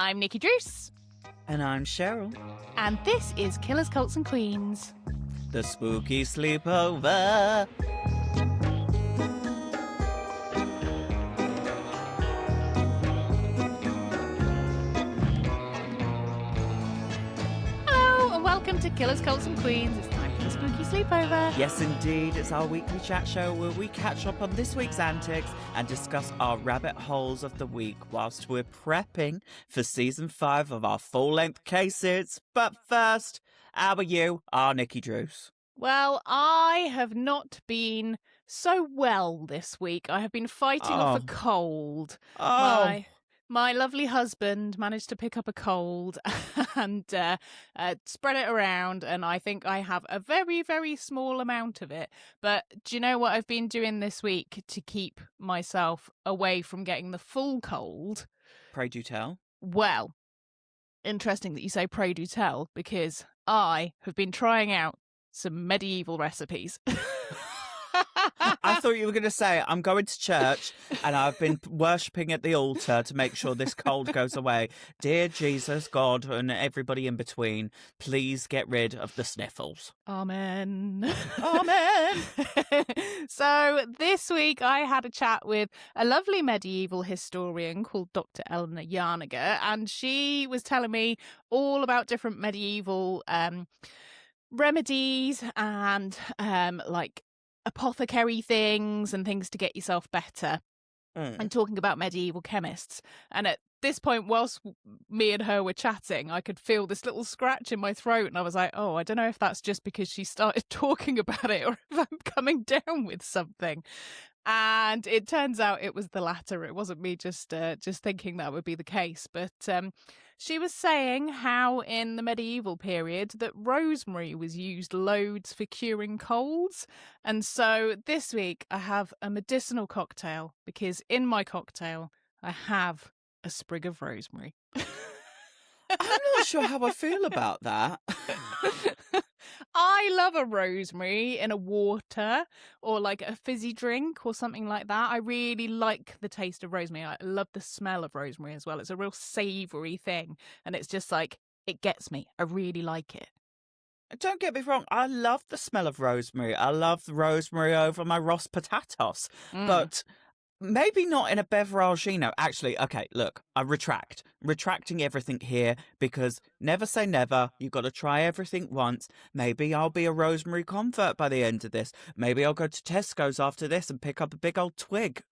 I'm Nikki Druce. And I'm Cheryl. And this is Killers, Cults and Queens. The Spooky Sleepover. Hello and welcome to Killers, Cults and Queens. It's time for the Spooky Sleepover. Yes, indeed. It's our weekly chat show where we catch up on this week's antics and discuss our rabbit holes of the week whilst we're prepping for season 5 of our full-length cases. But first, how are you? Nikki Druce. Well, I have not been so well this week. I have been fighting off a cold. My lovely husband managed to pick up a cold and spread it around, and I think I have a very, very small amount of it. But do you know what I've been doing this week to keep myself away from getting the full cold? Pray do tell. Well, interesting that you say pray do tell, because I have been trying out some medieval recipes. I thought you were going to say, I'm going to church and I've been worshipping at the altar to make sure this cold goes away. Dear Jesus, God, and everybody in between, please get rid of the sniffles. Amen. Amen. So this week I had a chat with a lovely medieval historian called Dr. Eleanor Yarniger, and she was telling me all about different medieval remedies and like apothecary things and things to get yourself better, and talking about medieval chemists. And at this point, whilst me and her were chatting, I could feel this little scratch in my throat, and I was like, oh, I don't know if that's just because she started talking about it or if I'm coming down with something. And it turns out it was the latter. It wasn't me just thinking that would be the case. But she was saying how in the medieval period that rosemary was used loads for curing colds. And so this week I have a medicinal cocktail, because in my cocktail I have a sprig of rosemary. I'm not sure how I feel about that. I love a rosemary in a water or like a fizzy drink or something like that. I really like the taste of rosemary. I love the smell of rosemary as well. It's a real savoury thing, and it's just like, it gets me. I really like it. Don't get me wrong, I love the smell of rosemary. I love rosemary over my Ross potatoes. But maybe not in a beverage, Actually, okay, look, I retracting everything here, because never say never. You've got to try everything once. Maybe I'll be a rosemary convert by the end of this. Maybe I'll go to Tesco's after this and pick up a big old twig.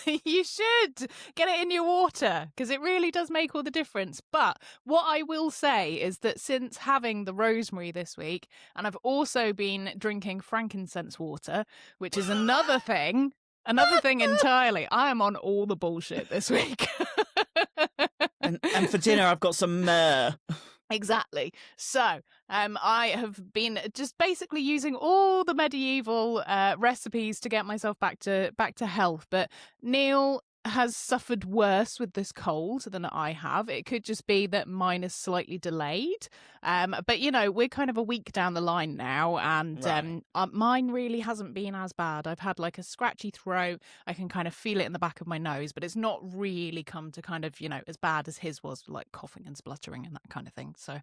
You should get it in your water, because it really does make all the difference. But what I will say is that since having the rosemary this week, and I've also been drinking frankincense water, which is another thing entirely. I am on all the bullshit this week. and for dinner, I've got some myrrh. Exactly. So I have been just basically using all the medieval recipes to get myself back to health. But Neil has suffered worse with this cold than I have. It could just be that mine is slightly delayed. But, we're kind of a week down the line now, and right. Mine really hasn't been as bad. I've had like a scratchy throat. I can kind of feel it in the back of my nose, but it's not really come to kind of, as bad as his was, like coughing and spluttering and that kind of thing. So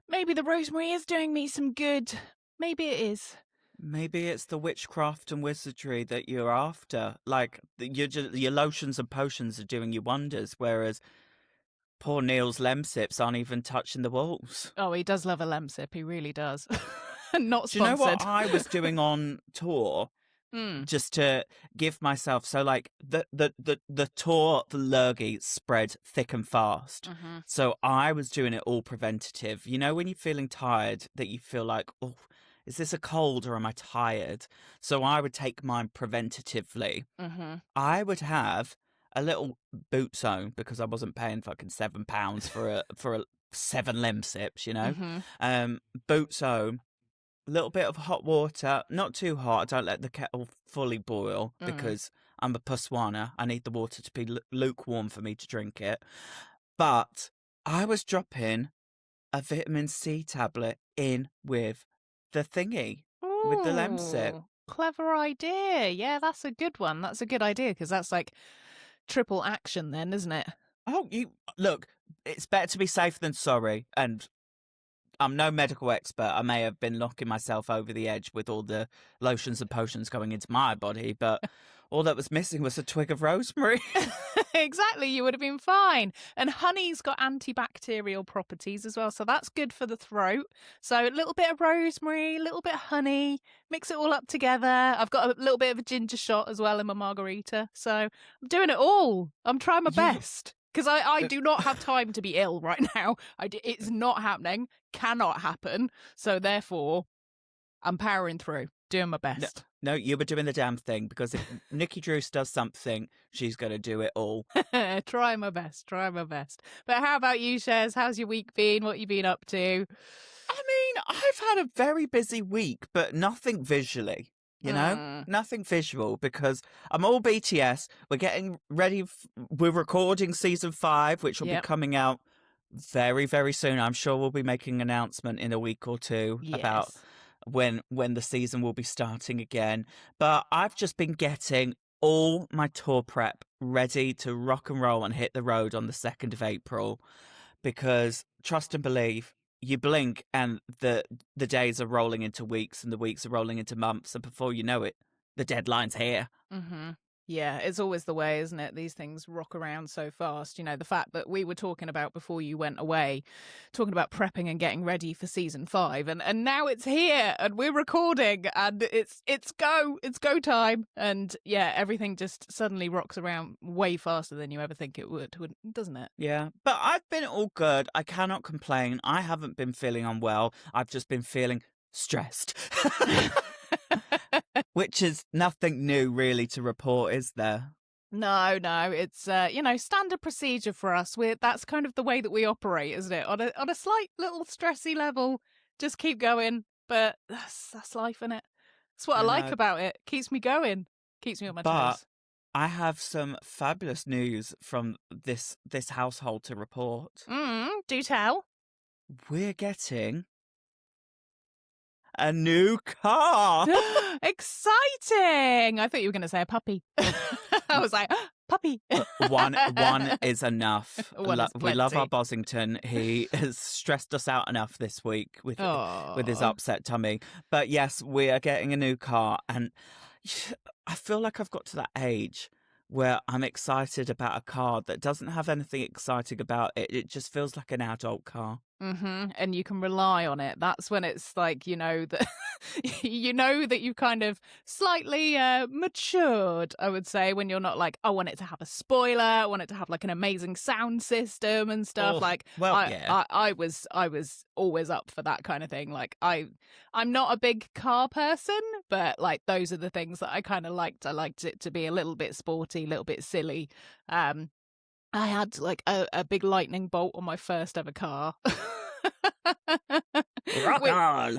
maybe the rosemary is doing me some good. Maybe it is. Maybe it's the witchcraft and wizardry that you're after. Like, your lotions and potions are doing you wonders, whereas poor Neil's lemsips aren't even touching the walls. Oh, he does love a lemsip. He really does. Not sponsored. Do you know what I was doing on tour? Just to give myself, so like the tour, the lurgy spread thick and fast. So I was doing it all preventative. When you're feeling tired, that you feel like, oh, is this a cold or am I tired? So I would take mine preventatively. I would have a little boot zone, because I wasn't paying fucking £7 for a 7 lemsips, boot zone, a little bit of hot water, not too hot. I don't let the kettle fully boil, because I'm a puswana. I need the water to be lukewarm for me to drink it. But I was dropping a vitamin C tablet in with the thingy. Ooh, with the lemsip. Clever idea. Yeah, that's a good one. That's a good idea, because that's like triple action then, isn't it? Oh, you look, it's better to be safe than sorry. And I'm no medical expert. I may have been knocking myself over the edge with all the lotions and potions going into my body, but all that was missing was a twig of rosemary. Exactly, you would have been fine. And honey's got antibacterial properties as well, so that's good for the throat. So a little bit of rosemary, a little bit of honey, mix it all up together. I've got a little bit of a ginger shot as well in my margarita. So I'm doing it all. I'm trying my best. Because I do not have time to be ill right now. It's not happening, cannot happen. So therefore, I'm powering through, doing my best. No, you were doing the damn thing, because if Nikki Druce does something, she's going to do it all. Try my best. But how about you, Shez? How's your week been? What you been up to? I mean, I've had a very busy week, but nothing visually. You know, nothing visual, because I'm all BTS. We're getting ready. We're recording season 5, which will be coming out very, very soon. I'm sure we'll be making an announcement in a week or two about when the season will be starting again. But I've just been getting all my tour prep ready to rock and roll and hit the road on the 2nd of April, because trust and believe, you blink and the days are rolling into weeks, and the weeks are rolling into months, and before you know it, the deadline's here. Mm-hmm. Yeah, it's always the way, isn't it? These things rock around so fast. You know, the fact that we were talking about before you went away, talking about prepping and getting ready for season 5, and now it's here and we're recording and it's go time. And yeah, everything just suddenly rocks around way faster than you ever think it would, doesn't it? Yeah, but I've been all good. I cannot complain. I haven't been feeling unwell. I've just been feeling stressed. Which is nothing new really to report, is there? No, it's standard procedure for us. That's kind of the way that we operate, isn't it? On a slight little stressy level, just keep going. But that's life, isn't it? That's what I like about it. Keeps me going, keeps me on my toes. I have some fabulous news from this household to report. Do tell. We're getting a new car. Exciting! I thought you were going to say a puppy. I was like, puppy. One is enough. We love our Bossington. He has stressed us out enough this week with his upset tummy. But yes, we are getting a new car, and I feel like I've got to that age where I'm excited about a car that doesn't have anything exciting about it. It just feels like an adult car. Mm-hmm. And you can rely on it. That's when it's like, that that you've kind of slightly matured, I would say, when you're not like, I want it to have a spoiler, I want it to have like an amazing sound system and stuff. I was always up for that kind of thing. Like I'm not a big car person, but like those are the things that I kind of liked. I liked it to be a little bit sporty, a little bit silly. I had like a big lightning bolt on my first ever car.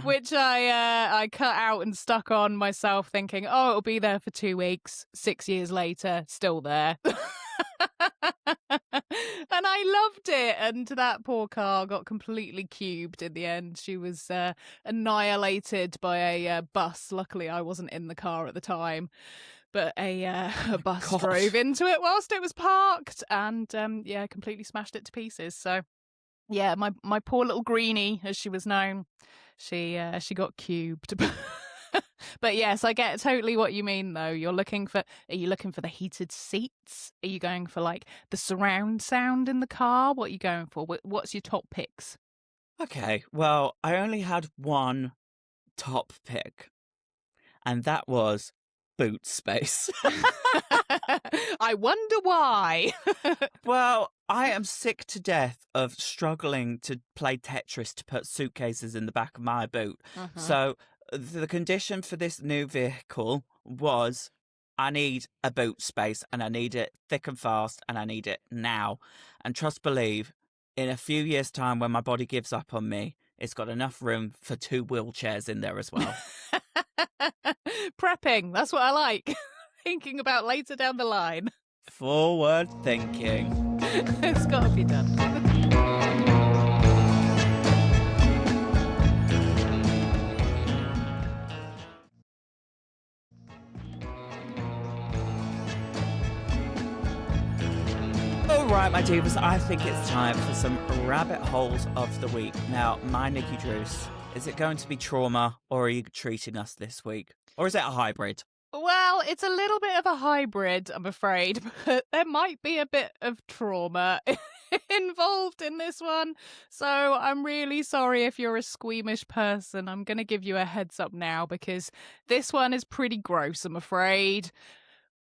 which I cut out and stuck on myself, thinking, oh, it'll be there for 2 weeks. 6 years later, still there. And I loved it. And that poor car got completely cubed in the end. She was annihilated by a bus. Luckily, I wasn't in the car at the time. But a bus drove into it whilst it was parked and, completely smashed it to pieces. So, yeah, my poor little greenie, as she was known, she got cubed. But yes, I get totally what you mean, though. Are you looking for the heated seats? Are you going for, like, the surround sound in the car? What are you going for? What's your top picks? Okay, well, I only had one top pick, and that was boot space. I wonder why. Well, I am sick to death of struggling to play Tetris to put suitcases in the back of my boot. So the condition for this new vehicle was I need a boot space, and I need it thick and fast, and I need it now. And trust believe, in a few years' time, when my body gives up on me, it's got enough room for 2 wheelchairs in there as well. Prepping, that's what I like. Thinking about later down the line. Forward thinking. It's got to be done. All right, my divas, I think it's time for some rabbit holes of the week. Now, my Nikki Druce, is it going to be trauma, or are you treating us this week? Or is it a hybrid? Well, it's a little bit of a hybrid, I'm afraid, but there might be a bit of trauma involved in this one. So I'm really sorry if you're a squeamish person. I'm going to give you a heads up now because this one is pretty gross, I'm afraid.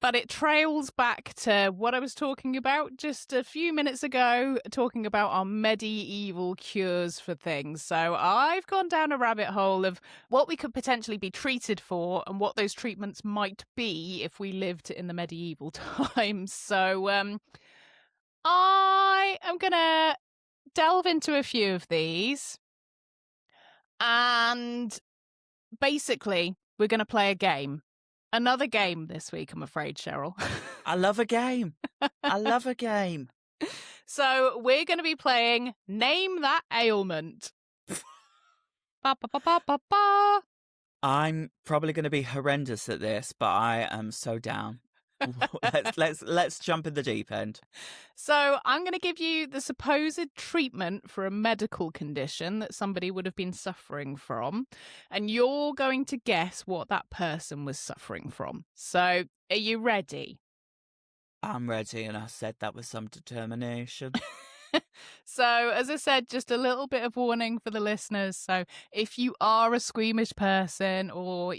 But it trails back to what I was talking about just a few minutes ago, talking about our medieval cures for things. So I've gone down a rabbit hole of what we could potentially be treated for and what those treatments might be if we lived in the medieval times. So I am going to delve into a few of these. And basically, we're going to play a game. Another game this week, I'm afraid, Cheryl. I love a game. I love a game. So we're going to be playing Name That Ailment. Ba, ba, ba, ba, ba, ba. I'm probably going to be horrendous at this, but I am so down. let's jump in the deep end. So I'm going to give you the supposed treatment for a medical condition that somebody would have been suffering from, and you're going to guess what that person was suffering from. So are you ready? I'm ready, and I said that with some determination. So, as I said, just a little bit of warning for the listeners. So, if you are a squeamish person or,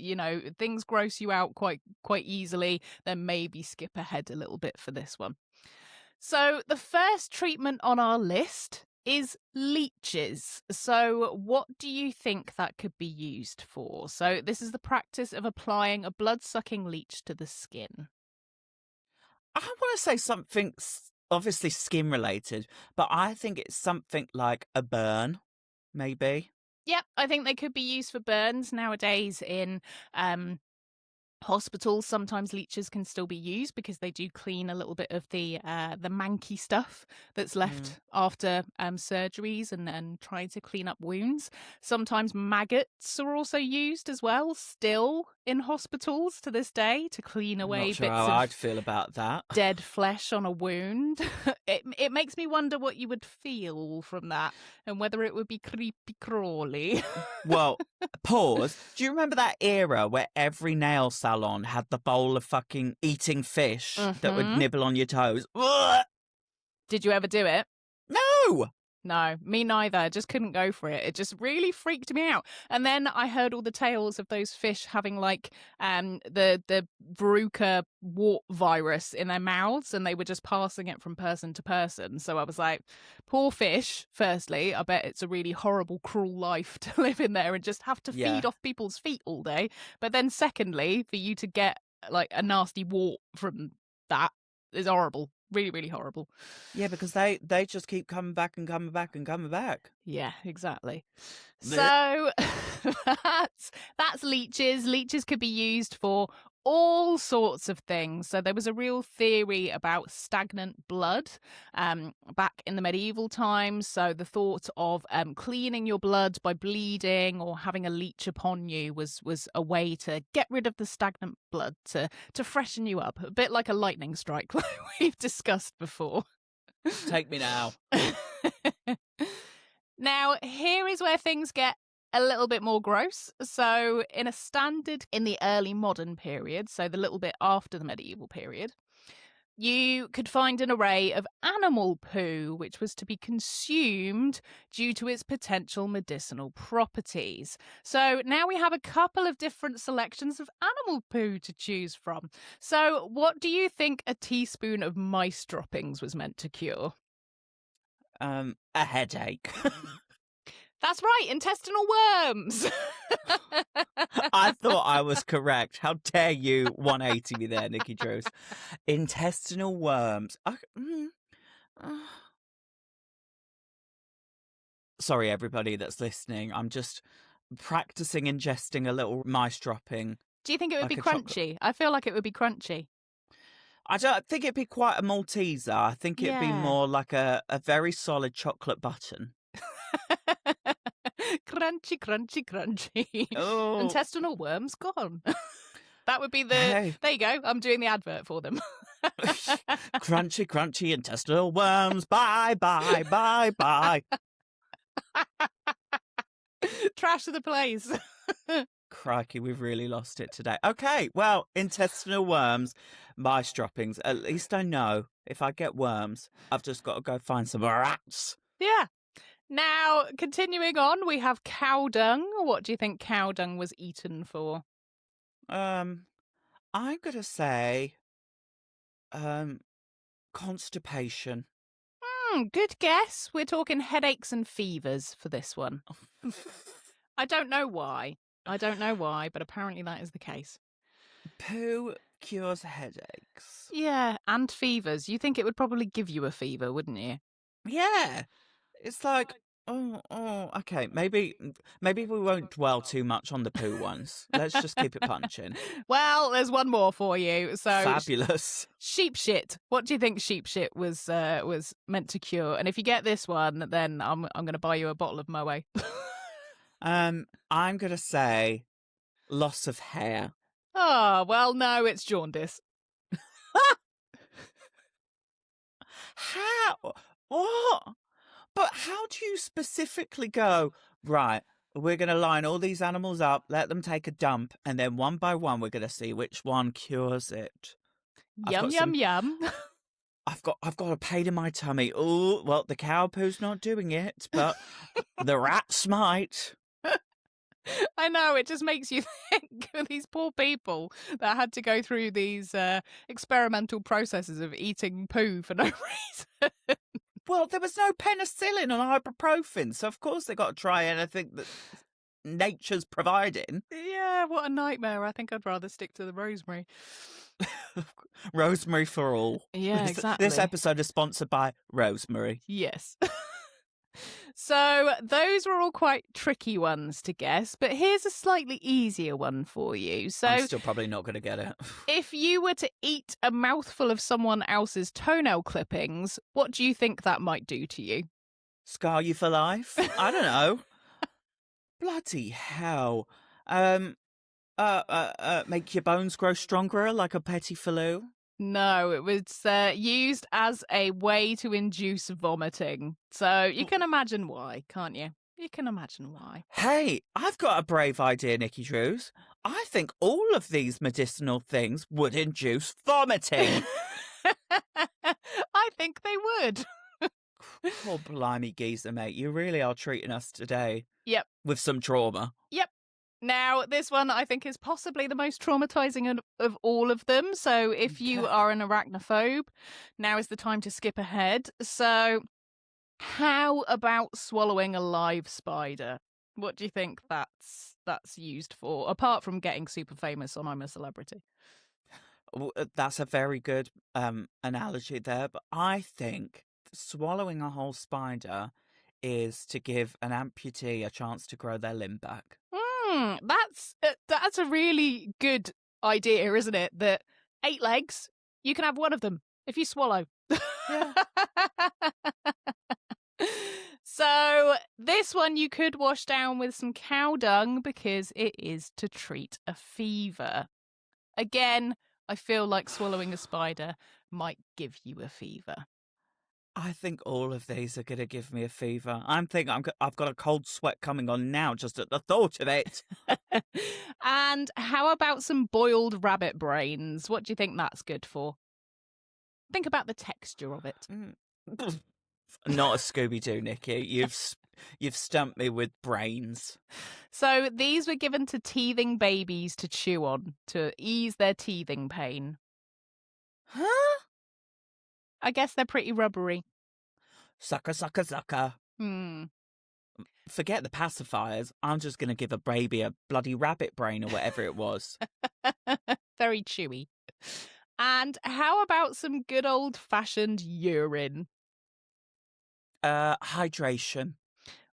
things gross you out quite easily, then maybe skip ahead a little bit for this one. So, the first treatment on our list is leeches. So, what do you think that could be used for? So, this is the practice of applying a blood-sucking leech to the skin. I want to say something obviously skin related, but I think it's something like a burn, maybe. Yep, I think they could be used for burns nowadays in hospitals. Sometimes leeches can still be used because they do clean a little bit of the manky stuff that's left after surgeries and trying to clean up wounds. Sometimes maggots are also used as well, still in hospitals to this day, to clean away Not sure bits how of I'd feel about that. Dead flesh on a wound. It makes me wonder what you would feel from that and whether it would be creepy crawly. Well, pause. Do you remember that era where every nail salon had the bowl of fucking eating fish that would nibble on your toes? Ugh! Did you ever do it? No! No, me neither. I just couldn't go for it. It just really freaked me out. And then I heard all the tales of those fish having like the Verruca wart virus in their mouths, and they were just passing it from person to person. So I was like, poor fish. Firstly, I bet it's a really horrible, cruel life to live in there and just have to feed off people's feet all day. But then secondly, for you to get like a nasty wart from that is horrible. Really, really horrible. Yeah, because they just keep coming back and coming back and coming back. Yeah, exactly. So that's leeches. Leeches could be used for all sorts of things. So there was a real theory about stagnant blood back in the medieval times. So the thought of cleaning your blood by bleeding or having a leech upon you was a way to get rid of the stagnant blood, to freshen you up. A bit like a lightning strike like we've discussed before. Take me now. Now, here is where things get a little bit more gross. So in the early modern period, so the little bit after the medieval period, you could find an array of animal poo, which was to be consumed due to its potential medicinal properties. So now we have a couple of different selections of animal poo to choose from. So what do you think a teaspoon of mice droppings was meant to cure? A headache. That's right, intestinal worms. I thought I was correct. How dare you 180 me there, Nikki Druce. Intestinal worms. Sorry, everybody that's listening. I'm just practicing ingesting a little mice dropping. Do you think it would be crunchy? I feel like it would be crunchy. I don't think it'd be quite a Malteser. I think it'd be more like a very solid chocolate button. Crunchy, crunchy, crunchy. Oh. Intestinal worms gone. That would be the... Hey. There you go. I'm doing the advert for them. Crunchy, crunchy intestinal worms. Bye, bye, bye, bye. Trash of the place. Crikey, we've really lost it today. Okay, well, intestinal worms, mice droppings. At least I know if I get worms, I've just got to go find some rats. Yeah. Now, continuing on, we have cow dung. What do you think cow dung was eaten for? I'm gonna say, constipation. Good guess. We're talking headaches and fevers for this one. I don't know why. But apparently that is the case. Poo cures headaches. Yeah, and fevers. You think it would probably give you a fever, wouldn't you? Yeah. It's like, okay. Maybe we won't dwell too much on the poo ones. Let's just keep it punching. Well, there's one more for you. So fabulous. Sheep shit. What do you think sheep shit was meant to cure? And if you get this one, then I'm going to buy you a bottle of Moe. I'm gonna say loss of hair. Oh, well, no, it's jaundice. How? What? But how do you specifically go, right, we're going to line all these animals up, let them take a dump, and then one by one we're going to see which one cures it? Yum, yum. I've got a pain in my tummy. Oh, well, the cow poo's not doing it, but the rats might. I know, it just makes you think of these poor people that had to go through these experimental processes of eating poo for no reason. Well, there was no penicillin or ibuprofen, so of course they got to try anything that nature's providing. Yeah, what a nightmare. I think I'd rather stick to the rosemary. Rosemary for all. Yeah, exactly. This episode is sponsored by Rosemary. Yes. So those were all quite tricky ones to guess, but here's a slightly easier one for you. So I'm still probably not going to get it. If you were to eat a mouthful of someone else's toenail clippings, what do you think that might do to you? Scar you for life? I don't know. Bloody hell. Make your bones grow stronger like a petit filou? No, it was used as a way to induce vomiting. So you can imagine why, can't you? You can imagine why. Hey, I've got a brave idea, Nikki Drews. I think all of these medicinal things would induce vomiting. I think they would. Poor blimey geezer, mate. You really are treating us today. Yep. With some trauma. Yep. Now, this one I think is possibly the most traumatizing of all of them. So if you are an arachnophobe, now is the time to skip ahead. So how about swallowing a live spider? What do you think that's used for, apart from getting super famous on I'm a Celebrity? That's a very good analogy there. But I think swallowing a whole spider is to give an amputee a chance to grow their limb back. That's a really good idea, isn't it? That 8 legs, you can have one of them if you swallow. Yeah. So this one you could wash down with some cow dung because it is to treat a fever. Again, I feel like swallowing a spider might give you a fever. I think all of these are going to give me a fever. I'm thinking I've got a cold sweat coming on now just at the thought of it. And how about some boiled rabbit brains? What do you think that's good for? Think about the texture of it. Not a Scooby-Doo, Nikki. You've stumped me with brains. So these were given to teething babies to chew on to ease their teething pain. Huh? I guess they're pretty rubbery. Sucker, sucker, sucker. Forget the pacifiers. I'm just going to give a baby a bloody rabbit brain or whatever it was. Very chewy. And how about some good old-fashioned urine? Hydration.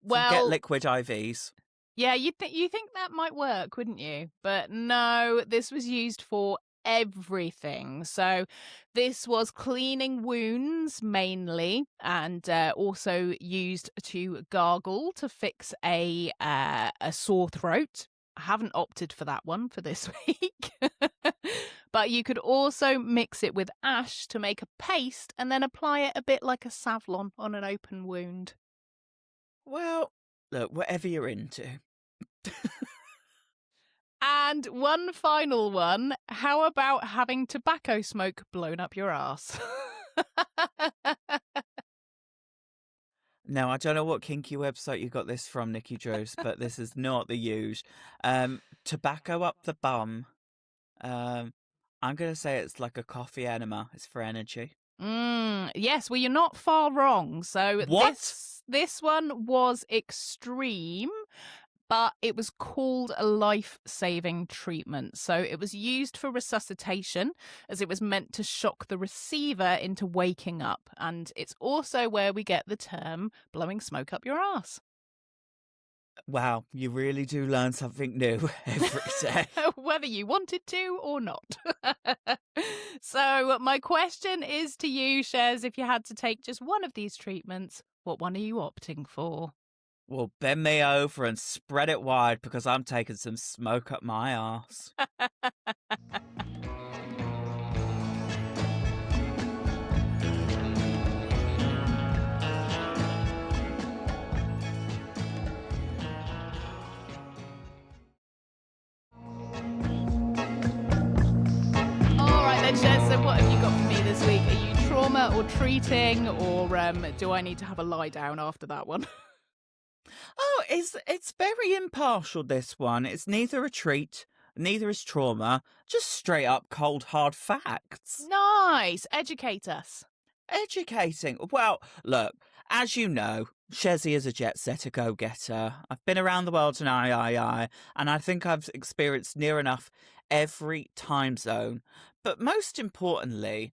Well, get liquid IVs. Yeah, you think that might work, wouldn't you? But no, this was used for everything. So this was cleaning wounds mainly, and also used to gargle to fix a sore throat. I haven't opted for that one for this week. But you could also mix it with ash to make a paste and then apply it a bit like a Savlon on an open wound. Well, look, whatever you're into. And one final one. How about having tobacco smoke blown up your ass? Now, I don't know what kinky website you got this from, Nikki Joes, but this is not the use. Tobacco up the bum. I'm going to say it's like a coffee enema. It's for energy. Yes, well, you're not far wrong. So What? this one was extreme, but it was called a life-saving treatment. So it was used for resuscitation, as it was meant to shock the receiver into waking up. And it's also where we get the term blowing smoke up your ass. Wow, you really do learn something new every day. Whether you wanted to or not. So my question is to you, Shez, if you had to take just one of these treatments, what one are you opting for? Well, bend me over and spread it wide because I'm taking some smoke up my arse. So what have you got for me this week? Are you trauma or treating, or do I need to have a lie down after that one? Oh, it's very impartial, this one. It's neither a treat, neither is trauma, just straight up cold, hard facts. Nice. Educate us. Educating. Well, look, as you know, Shezzy is a jet setter go-getter. I've been around the world and and I think I've experienced near enough every time zone. But most importantly,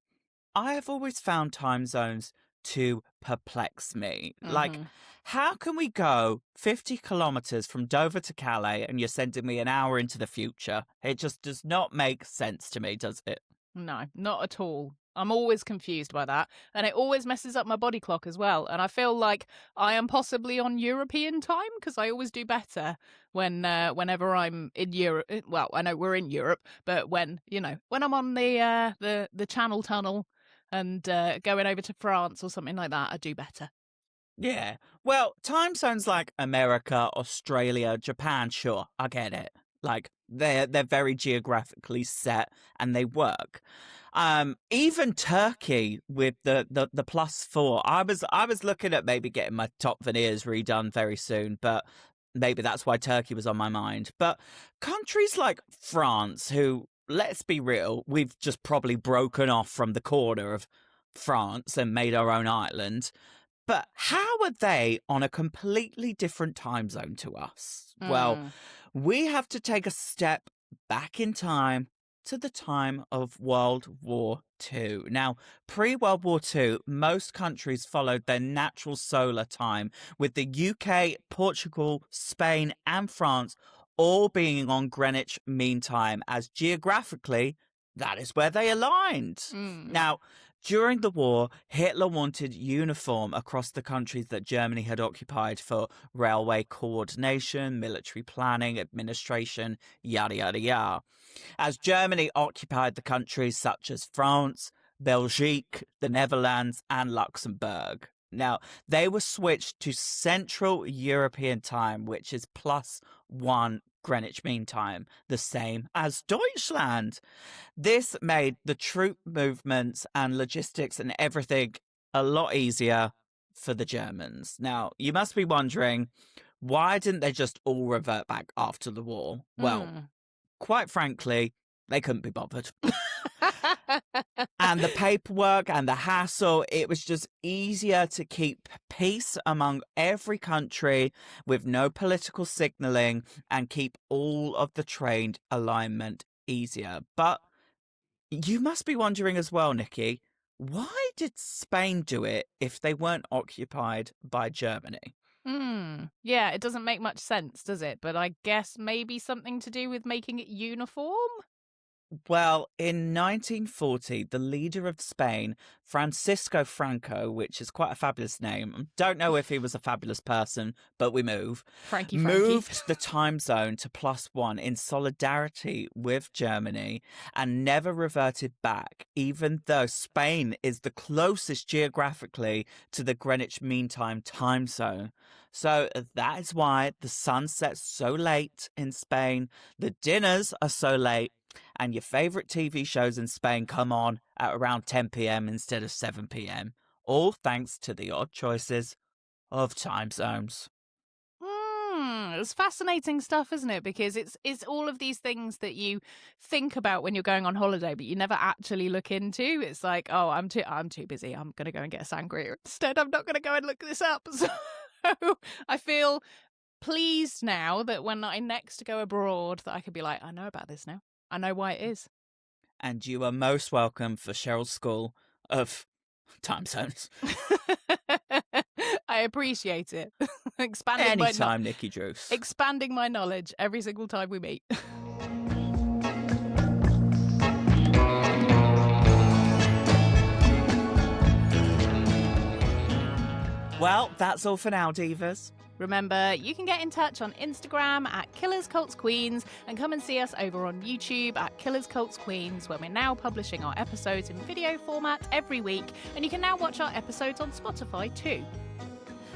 I have always found time zones to perplex me. Like, how can we go 50 kilometers from Dover to Calais and you're sending me an hour into the future? It just does not make sense to me, does it? No, not at all. I'm always confused by that. And it always messes up my body clock as well. And I feel like I am possibly on European time because I always do better whenever I'm in Europe. Well, I know we're in Europe, but when I'm on the Channel Tunnel and going over to France or something like that, I do better. Yeah. Well, time zones like America, Australia, Japan, sure, I get it. Like they're very geographically set and they work. Even Turkey with the +4. I was looking at maybe getting my top veneers redone very soon, but maybe that's why Turkey was on my mind. But countries like France, who, let's be real, we've just probably broken off from the corner of France and made our own island. But how are they on a completely different time zone to us? Well, we have to take a step back in time to the time of World War II. Now, pre-World War II, most countries followed their natural solar time, with the UK, Portugal, Spain, and France all being on Greenwich Mean Time, as geographically, that is where they aligned. Now, during the war, Hitler wanted uniform across the countries that Germany had occupied for railway coordination, military planning, administration, yada, yada, yada. As Germany occupied the countries such as France, Belgique, the Netherlands, and Luxembourg. Now, they were switched to Central European Time, which is +1 Greenwich Mean Time, the same as Deutschland. This made the troop movements and logistics and everything a lot easier for the Germans. Now, you must be wondering, why didn't they just all revert back after the war? Well, quite frankly, they couldn't be bothered. And the paperwork and the hassle, it was just easier to keep peace among every country with no political signaling and keep all of the trade alignment easier. But you must be wondering as well, Nikki, why did Spain do it if they weren't occupied by Germany? Yeah, it doesn't make much sense, does it? But I guess maybe something to do with making it uniform? Well, in 1940, the leader of Spain, Francisco Franco, which is quite a fabulous name. Don't know if he was a fabulous person, but we Frankie. Moved the time zone to +1 in solidarity with Germany and never reverted back, even though Spain is the closest geographically to the Greenwich Mean time zone. So that is why the sun sets so late in Spain, the dinners are so late, and your favourite TV shows in Spain come on at around 10 p.m. instead of 7 p.m. All thanks to the odd choices of time zones. It's fascinating stuff, isn't it? Because it's all of these things that you think about when you're going on holiday, but you never actually look into. It's like, oh, I'm too busy. I'm going to go and get a sangria instead. I'm not going to go and look this up. So I feel pleased now that when I next go abroad, that I could be like, I know about this now. I know why it is. And you are most welcome for Cheryl's School of Time Zones. I appreciate it. Anytime, Nikki Druce. Expanding my knowledge every single time we meet. Well, that's all for now, Divas. Remember, you can get in touch on Instagram at Killers Cults Queens and come and see us over on YouTube at Killers Cults Queens, where we're now publishing our episodes in video format every week, and you can now watch our episodes on Spotify too.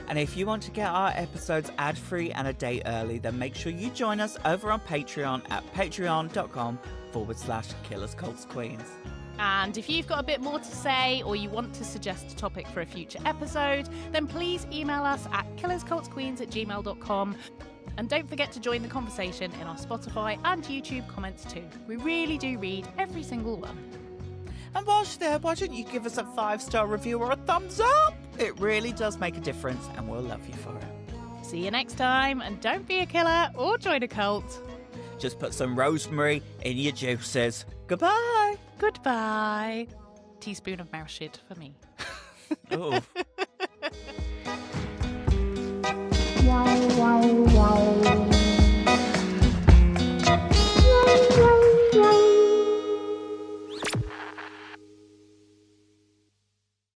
And if you want to get our episodes ad-free and a day early, then make sure you join us over on Patreon at patreon.com/Killers Cults Queens. And if you've got a bit more to say or you want to suggest a topic for a future episode, then please email us at killerscultsqueens@gmail.com. And don't forget to join the conversation in our Spotify and YouTube comments too. We really do read every single one. And whilst you're there, why don't you give us a 5-star review or a thumbs up? It really does make a difference and we'll love you for it. See you next time, and don't be a killer or join a cult. Just put some rosemary in your juices. Goodbye. Goodbye. Teaspoon of mouse shit for me. Oh.